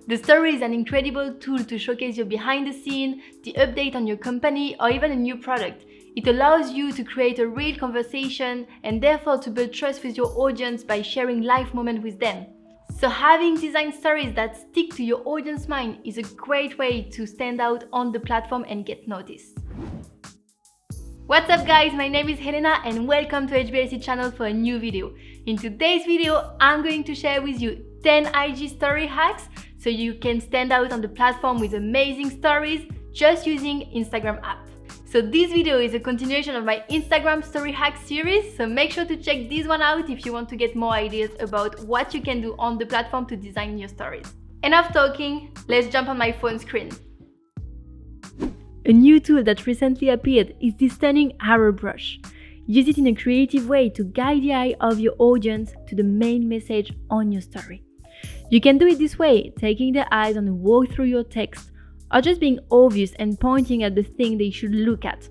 The story is an incredible tool to showcase your behind the scene, the update on your company, or even a new product. It allows you to create a real conversation and therefore to build trust with your audience by sharing live moments with them. So having design stories that stick to your audience mind is a great way to stand out on the platform and get noticed. What's up guys, my name is Helena and welcome to HBLC channel for a new video. In today's video, I'm going to share with you 10 IG story hacks so you can stand out on the platform with amazing stories just using Instagram app. So this video is a continuation of my Instagram story hack series, so make sure to check this one out if you want to get more ideas about what you can do on the platform to design your stories. Enough talking, let's jump on my phone screen. A new tool that recently appeared is the stunning arrow brush. Use it in a creative way to guide the eye of your audience to the main message on your story. You can do it this way, taking their eyes on a walk through your text, or just being obvious and pointing at the thing they should look at.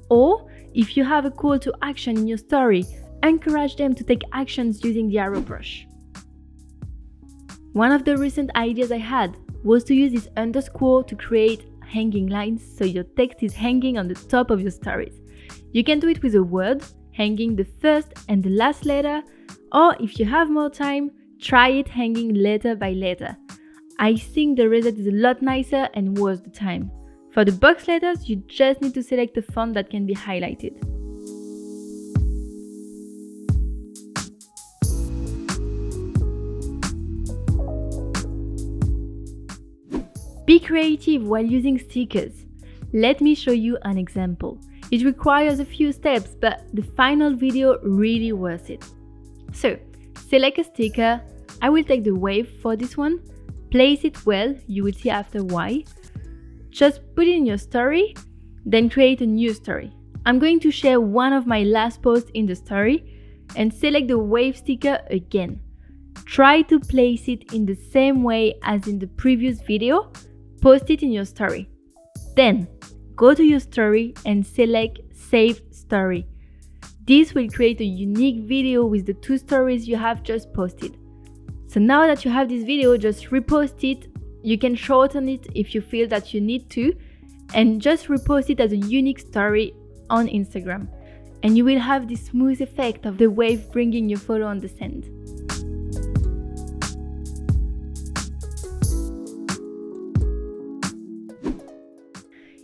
Or, if you have a call to action in your story, encourage them to take actions using the arrow brush. One of the recent ideas I had was to use this underscore to create hanging lines so your text is hanging on the top of your stories. You can do it with a word, hanging the first and the last letter, or if you have more time, try it hanging letter by letter. I think the result is a lot nicer and worth the time. For the box letters, you just need to select a font that can be highlighted. Be creative while using stickers. Let me show you an example. It requires a few steps, but the final video really worth it. So, select a sticker. I will take the wave for this one. Place it well, you will see after why. Just put it in your story, then create a new story. I'm going to share one of my last posts in the story and select the wave sticker again. Try to place it in the same way as in the previous video. Post it in your story. Then, go to your story and select Save Story. This will create a unique video with the two stories you have just posted. So now that you have this video, just repost it. You can shorten it if you feel that you need to, and just repost it as a unique story on Instagram. And you will have this smooth effect of the wave bringing your photo on the sand.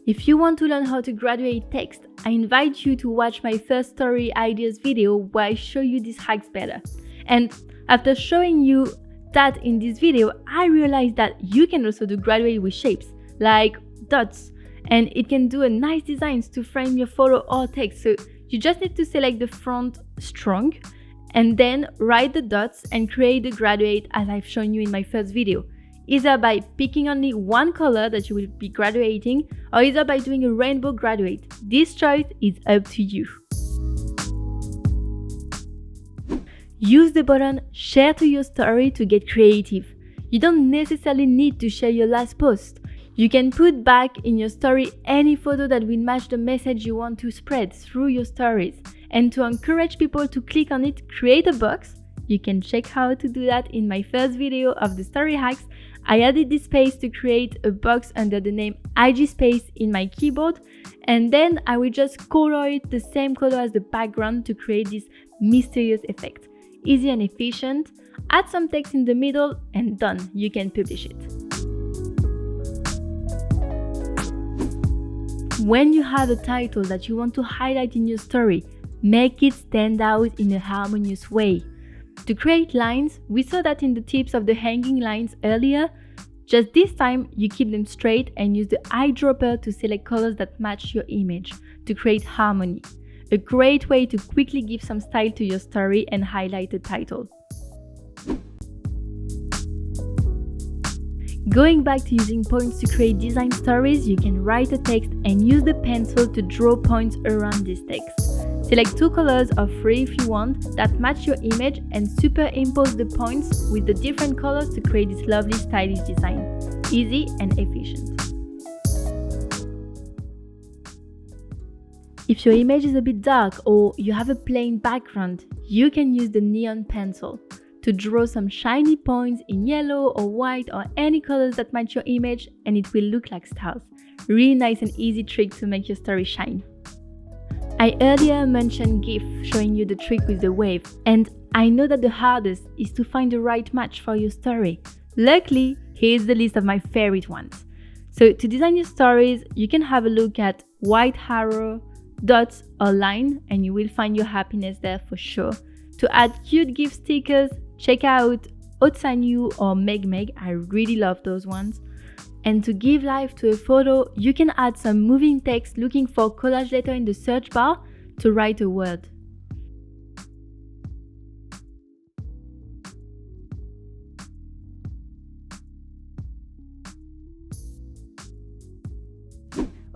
If you want to learn how to graduate text, I invite you to watch my first story ideas video where I show you these hacks better. And after showing you that in this video, I realized that you can also do graduate with shapes, like dots, and it can do a nice designs to frame your photo or text. So you just need to select the font strong and then write the dots and create the graduate as I've shown you in my first video. Either by picking only one color that you will be graduating, or either by doing a rainbow graduate. This choice is up to you. Use the button Share to your story to get creative. You don't necessarily need to share your last post. You can put back in your story any photo that will match the message you want to spread through your stories. And to encourage people to click on it, create a box. You can check how to do that in my first video of the story hacks. I added this space to create a box under the name IG space in my keyboard, and then I will just color it the same color as the background to create this mysterious effect. Easy and efficient. Add some text in the middle and done, you can publish it. When you have a title that you want to highlight in your story, make it stand out in a harmonious way. To create lines, we saw that in the tips of the hanging lines earlier. Just this time, you keep them straight and use the eyedropper to select colors that match your image to create harmony. A great way to quickly give some style to your story and highlight the title. Going back to using points to create design stories, you can write a text and use the pencil to draw points around this text. Select two colors or three if you want that match your image and superimpose the points with the different colors to create this lovely stylish design. Easy and efficient. If your image is a bit dark or you have a plain background, you can use the neon pencil. to draw some shiny points in yellow or white or any colors that match your image, and it will look like stars. Really nice and easy trick to make your story shine. I earlier mentioned GIF, showing you the trick with the wave, and I know that the hardest is to find the right match for your story. Luckily, here's the list of my favorite ones. So to design your stories, you can have a look at white arrow, dots or line, and you will find your happiness there for sure. To add cute GIF stickers, check out Otsanyu or Meg. I really love those ones. And to give life to a photo, you can add some moving text looking for collage letter in the search bar to write a word.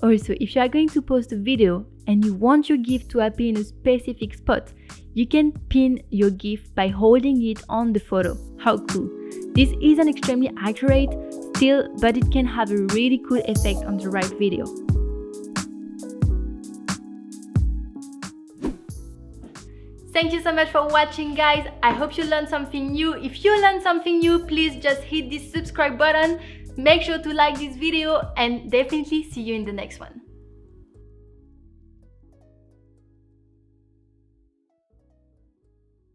Also, if you are going to post a video and you want your GIF to appear in a specific spot, you can pin your GIF by holding it on the photo. How cool! This isn't extremely accurate still, but it can have a really cool effect on the right video. Thank you so much for watching, guys. I hope you learned something new. If you learned something new, please just hit this subscribe button. Make sure to like this video and definitely see you in the next one.